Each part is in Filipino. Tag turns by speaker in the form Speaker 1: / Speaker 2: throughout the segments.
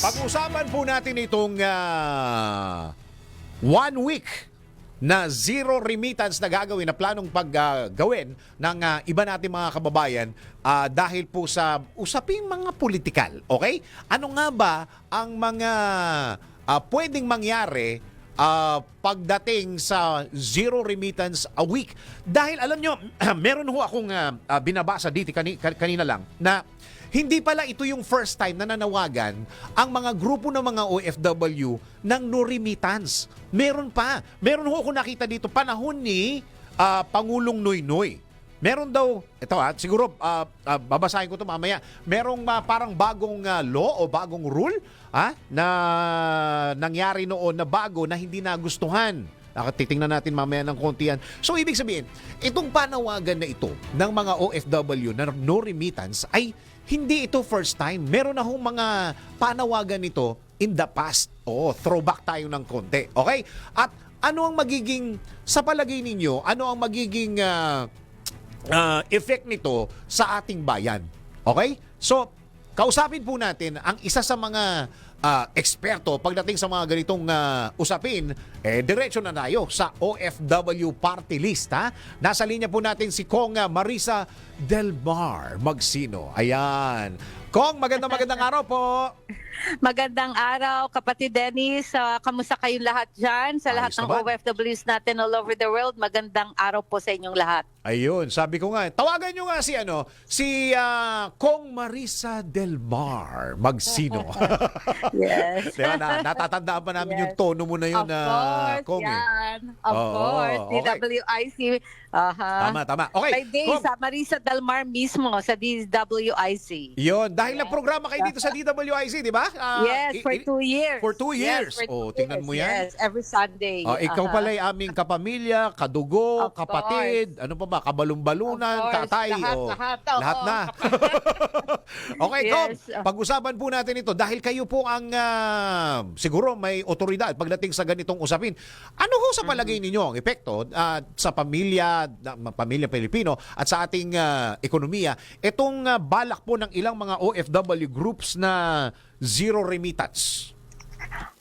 Speaker 1: Pag-usapan po natin itong 1 week na zero remittance na gagawin, na planong paggawin ng iba nating mga kababayan dahil po sa usaping mga politikal. Okay? Ano nga ba ang mga pwedeng mangyari pagdating sa zero remittance a week? Dahil alam nyo, meron ho akong binabasa dito kanina lang na hindi pala ito yung first time na nanawagan ang mga grupo ng mga OFW ng no remittance. Meron pa. Meron ho ako nakita dito panahon ni Pangulong Noynoy. Meron daw, ito siguro babasahin ko ito mamaya. Merong parang bagong law o bagong rule na nangyari noon na bago na hindi nagustuhan. Titingnan natin mamaya ng konti yan. So, ibig sabihin, itong panawagan na ito ng mga OFW na no remittance ay hindi ito first time. Meron na hong mga panawagan nito in the past. Throwback tayo ng konti. Okay? At ano ang magiging, sa palagay ninyo, ano ang magiging effect nito sa ating bayan? Okay? So, kausapin po natin ang isa sa mga eksperto pagdating sa mga ganitong usapin. Diretso na tayo sa OFW Party List. Nasa linya po natin si Kong Marisa Del Mar Magsino. Ayan. Kong, magandang araw po.
Speaker 2: Magandang araw, kapatid Dennis. Kamusta kayong lahat dyan? Sa lahat ng OFWs natin all over the world, magandang araw po sa inyong lahat.
Speaker 1: Ayun, sabi ko nga, tawagan nyo nga si Kong Marisa Del Mar Magsino.
Speaker 2: Yes.
Speaker 1: Diba, natatandaan pa namin yung tono mo na yun, Kong.
Speaker 2: Yan. Of course.
Speaker 1: Okay.
Speaker 2: DWIC.
Speaker 1: Tama. Okay.
Speaker 2: By day, sa Marisa Del Mar mismo, sa DWIC.
Speaker 1: Yun, dahil na-programa kayo dito sa DWIC, di ba?
Speaker 2: Yes, for 2 years.
Speaker 1: For 2 years.
Speaker 2: Yes, for 2
Speaker 1: Tingnan
Speaker 2: years.
Speaker 1: mo yan.
Speaker 2: Yes, every Sunday.
Speaker 1: Ikaw pala ay aming kapamilya, kadugo,
Speaker 2: Of
Speaker 1: kapatid, ano pa ba, kabalumbalunan,
Speaker 2: Of course.
Speaker 1: katay. Lahat na. Okay,
Speaker 2: Yes.
Speaker 1: Kom, pag-usapan po natin ito dahil kayo po ang siguro may otoridad pagdating sa ganitong usapin. Ano ho sa palagay ninyo ang epekto sa pamilya Pilipino at sa ating ekonomiya itong balak po ng ilang mga OFW groups na zero remittance?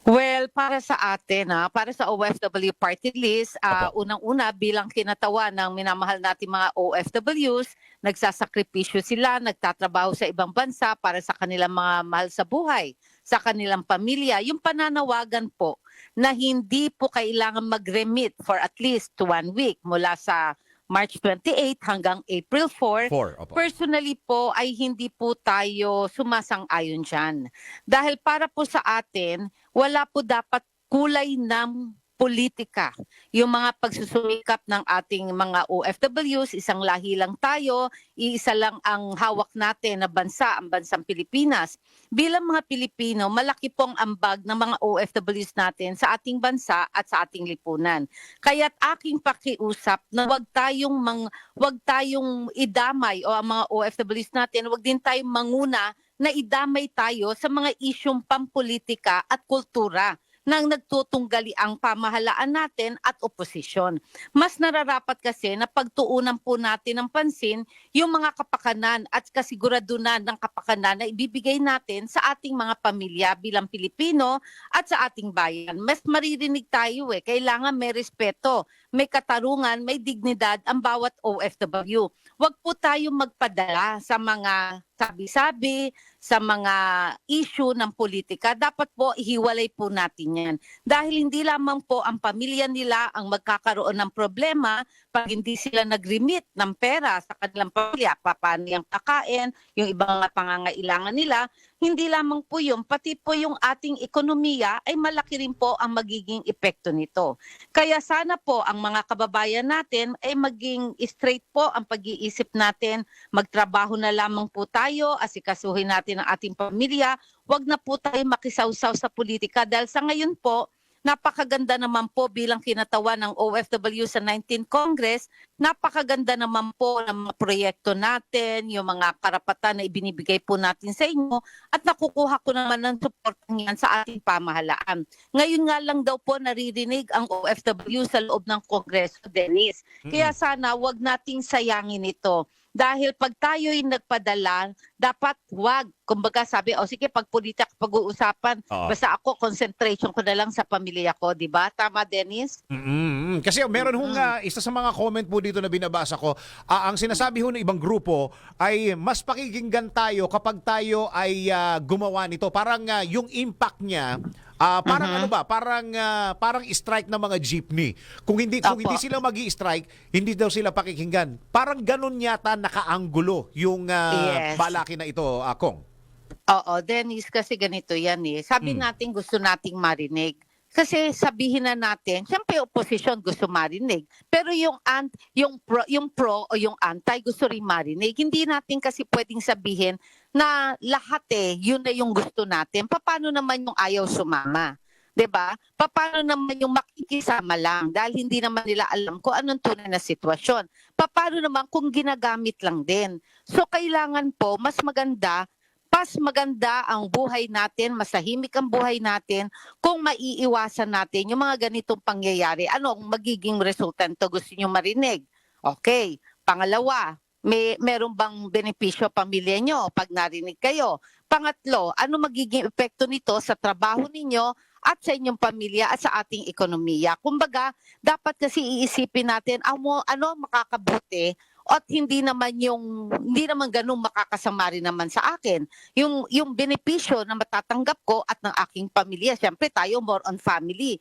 Speaker 2: Well, para sa atin, para sa OFW Party List, unang-una bilang kinatawa ng minamahal nating mga OFWs, nagsasakripisyo sila, nagtatrabaho sa ibang bansa para sa kanilang mga mahal sa buhay, sa kanilang pamilya. Yung pananawagan po na hindi po kailangan mag-remit for at least 1 week mula sa March 28 hanggang April 4, personally po ay hindi po tayo sumasang-ayon dyan. Dahil para po sa atin, wala po dapat kulay ng politika. Yung mga pagsusumikap ng ating mga OFWs, isang lahi lang tayo, iisa lang ang hawak natin na bansa, ang bansang Pilipinas. Bilang mga Pilipino, malaki pong ambag ng mga OFWs natin sa ating bansa at sa ating lipunan. Kaya't aking pakiusap na wag tayong idamay o ang mga OFWs natin, wag din tayong manguna na idamay tayo sa mga isyong pampolitika at kultura nang nagtutunggali ang pamahalaan natin at oposisyon. Mas nararapat kasi na pagtuunan po natin ng pansin yung mga kapakanan at kasiguraduhan ng kapakanan na ibibigay natin sa ating mga pamilya bilang Pilipino at sa ating bayan. Mas maririnig tayo kailangan may respeto, may katarungan, may dignidad ang bawat OFW. Huwag po tayong magpadala sa mga sabi-sabi, sa mga issue ng politika. Dapat po ihiwalay po natin yan. Dahil hindi lamang po ang pamilya nila ang magkakaroon ng problema pag hindi sila nag-remit ng pera sa kanilang pamilya, paano yung kakain, yung ibang pangangailangan nila. Hindi lamang po yun, pati po yung ating ekonomiya ay malaki rin po ang magiging epekto nito. Kaya sana po ang mga kababayan natin ay maging straight po ang pag-iisip natin, magtrabaho na lamang po tayo, asikasuhin natin ang ating pamilya, wag na po tayo makisawsaw sa politika dahil sa ngayon po, napakaganda naman po bilang kinatawa ng OFW sa 19th Congress, napakaganda naman po ng mga proyekto natin, yung mga karapatan na ibinibigay po natin sa inyo at nakukuha ko naman ng support niyan sa ating pamahalaan. Ngayon nga lang daw po naririnig ang OFW sa loob ng Kongreso, Dennis. Kaya sana wag nating sayangin ito. Dahil pag tayo'y nagpadala, dapat wag. Kumbaga sabi, o sige, pag politika pag-uusapan,
Speaker 1: Oo.
Speaker 2: basta ako, concentration ko na lang sa pamilya ko, di ba? Tama, Dennis?
Speaker 1: Kasi meron hong isa sa mga comment po dito na binabasa ko, ang sinasabi ho ng ibang grupo ay mas pakikinggan tayo kapag tayo ay gumawa nito. Parang yung impact niya parang ano ba? Parang strike ng mga jeepney. Kung hindi
Speaker 2: Opo.
Speaker 1: sila magi-strike, hindi daw sila pakikinggan. Parang ganun yata nakaanggulo yung
Speaker 2: Yes.
Speaker 1: balaki na ito, Kong.
Speaker 2: Oo, Dennis, kasi ganito yan eh. Sabi natin gusto nating marinig. Kasi sabihin na natin, siyempre oposisyon gusto marinig. Pero yung pro o yung anti gusto rin marinig. Hindi natin kasi pwedeng sabihin na lahat yun na yung gusto natin. Paano naman yung ayaw sumama? 'Di ba? Paano naman yung makikisama lang dahil hindi naman nila alam kung anong tunay na sitwasyon. Paano naman kung ginagamit lang din. So kailangan po mas maganda ang buhay natin, masahimik ang buhay natin kung maiiwasan natin yung mga ganitong pangyayari. Ano ang magiging resultante gusto niyo marinig? Okay. Pangalawa, meron bang benepisyo pamilya nyo pag narinig kayo? Pangatlo, ano magiging epekto nito sa trabaho ninyo at sa inyong pamilya at sa ating ekonomiya? Kumbaga, dapat kasi iisipin natin ano makakabuti at hindi naman ganun makakasama rin naman sa akin. Yung benepisyo na matatanggap ko at ng aking pamilya, syempre tayo more on family.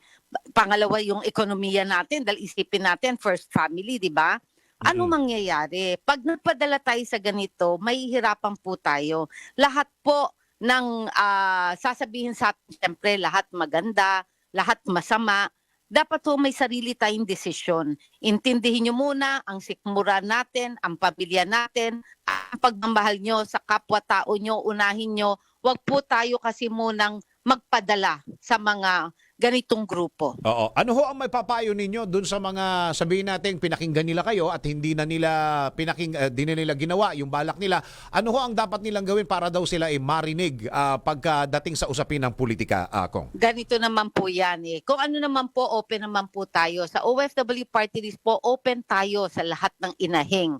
Speaker 2: Pangalawa yung ekonomiya natin dahil isipin natin first family, di ba? Ano mangyayari? Pag nagpadala tayo sa ganito, mahihirapan po tayo. Lahat po ng sasabihin sa atin, syempre lahat maganda, lahat masama. Dapat po may sarili tayong desisyon. Intindihin nyo muna ang sikmura natin, ang pamilya natin, ang pagmamahal nyo sa kapwa-tao nyo, unahin nyo. Huwag po tayo kasi munang magpadala sa mga ganitong grupo.
Speaker 1: Oo. Ano ho ang may papayo ninyo dun sa mga sabihin natin pinakinggan nila kayo at hindi na nila di na nila ginawa yung balak nila? Ano ho ang dapat nilang gawin para daw sila ay marinig pagdating sa usapin ng politika, Kong?
Speaker 2: Ganito naman po yan eh. Kung ano naman po, open naman po tayo. Sa OFW Party List po, open tayo sa lahat ng inahing.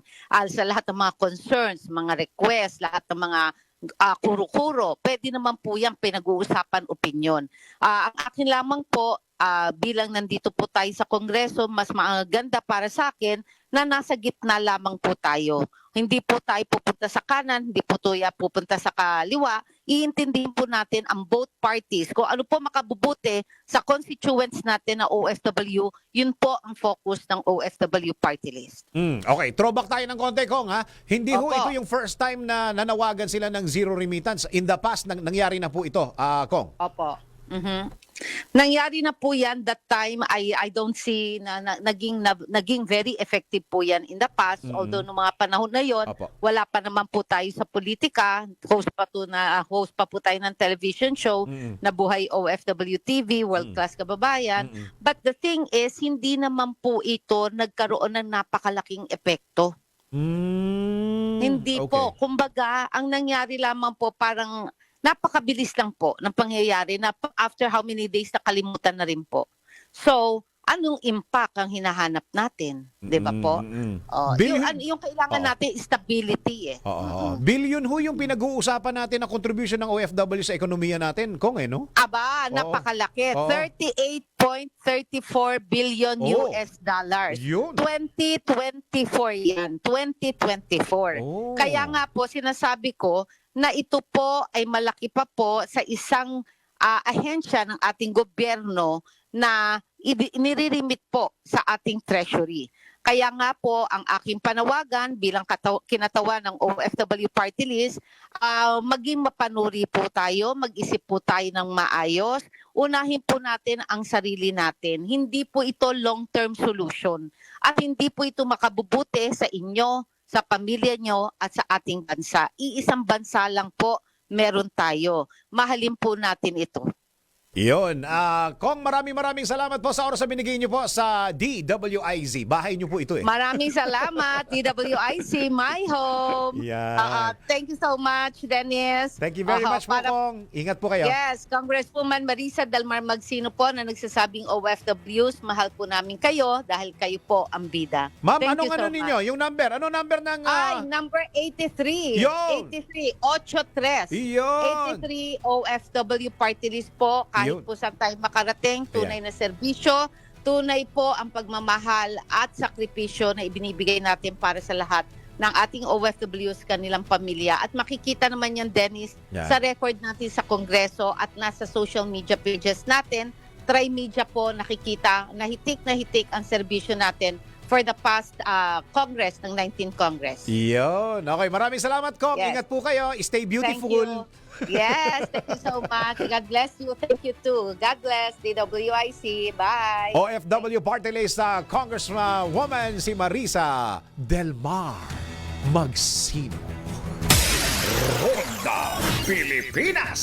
Speaker 2: Sa lahat ng mga concerns, mga requests, lahat ng mga kuro-kuro. Pwede naman po yan pinag-uusapan opinyon. Ang akin lamang po, bilang nandito po tayo sa Kongreso, mas maganda para sa akin na nasa gitna lamang po tayo. Hindi po tayo pupunta sa kanan, hindi po tayo pupunta sa kaliwa. Iintindihin po natin ang both parties. Kung ano po makabubuti sa constituents natin na OFW, yun po ang focus ng OFW Party List.
Speaker 1: Okay, throwback tayo ng konti, Kong, ha? Hindi ho
Speaker 2: Opo.
Speaker 1: ito yung first time na nanawagan sila ng zero remittance. In the past, nangyari na po ito, Kong.
Speaker 2: Opo. Nangyari na po yan that time. I don't see na naging very effective po yan in the past. Although noong mga panahon na yon,
Speaker 1: Opo.
Speaker 2: wala pa naman po tayo sa politika. Host pa po tayo ng television show na Buhay OFW TV, World Class Kababayan. But the thing is, hindi naman po ito nagkaroon ng napakalaking epekto. Hindi
Speaker 1: Okay.
Speaker 2: po. Kumbaga, ang nangyari lamang po parang napakabilis lang po ng pangyayari na after how many days nakalimutan na rin po. So, anong impact ang hinahanap natin? 'Di ba po? Yung kailangan natin stability eh.
Speaker 1: Oo. Billion ho yung pinag-uusapan natin na contribution ng OFW sa ekonomiya natin, Kong, no?
Speaker 2: Aba, napakalaki.
Speaker 1: Oo.
Speaker 2: 38.34 billion
Speaker 1: Oo.
Speaker 2: US dollars.
Speaker 1: Yun.
Speaker 2: 2024 yan. 2024.
Speaker 1: Oh.
Speaker 2: Kaya nga po, sinasabi ko na ito po ay malaki pa po sa isang ahensya ng ating gobyerno na inireremit po sa ating treasury. Kaya nga po, ang aking panawagan bilang kinatawan ng OFW Party List, maging mapanuri po tayo, mag-isip po tayo ng maayos, unahin po natin ang sarili natin. Hindi po ito long-term solution at hindi po ito makabubuti sa inyo, sa pamilya nyo at sa ating bansa. Iisang bansa lang po meron tayo. Mahalin po natin ito.
Speaker 1: Iyon. Kong, maraming salamat po sa oras na binigay niyo po sa DWIZ. Bahay niyo po ito eh.
Speaker 2: Maraming salamat, DWIC, my home.
Speaker 1: Yan.
Speaker 2: Thank you so much, Dennis.
Speaker 1: Thank you very much po, Kong. Ingat po kayo.
Speaker 2: Yes, Congresswoman Marisa Dalmar Magsino po na nagsasabing OFWs, mahal po namin kayo dahil kayo po ang bida.
Speaker 1: Ma'am,
Speaker 2: Thank
Speaker 1: anong
Speaker 2: you so
Speaker 1: ano
Speaker 2: much.
Speaker 1: ninyo? Yung number? Ano number ng...
Speaker 2: Ay, number 83.
Speaker 1: Yun.
Speaker 2: 83, 83.
Speaker 1: Iyon.
Speaker 2: 83 OFW party list po. Kahit
Speaker 1: Yun.
Speaker 2: po saan tayo makarating, tunay na serbisyo, tunay po ang pagmamahal at sakripisyo na ibinibigay natin para sa lahat ng ating OFWs, kanilang pamilya. At makikita naman yan, Dennis,
Speaker 1: Yan.
Speaker 2: sa record natin sa Kongreso at nasa social media pages natin. Tri-media po nakikita na hitik ang serbisyo natin for the past Congress ng 19th Congress.
Speaker 1: Iyon. Okay, maraming salamat, Kong.
Speaker 2: Yes.
Speaker 1: Ingat po kayo. Stay beautiful.
Speaker 2: Thank you. Yes, thank you so much. God bless you. Thank you too. God bless, DWIC. Bye.
Speaker 1: OFW Party List sa Congresswoman si Marisa Delmar Magsino. Ronda Pilipinas.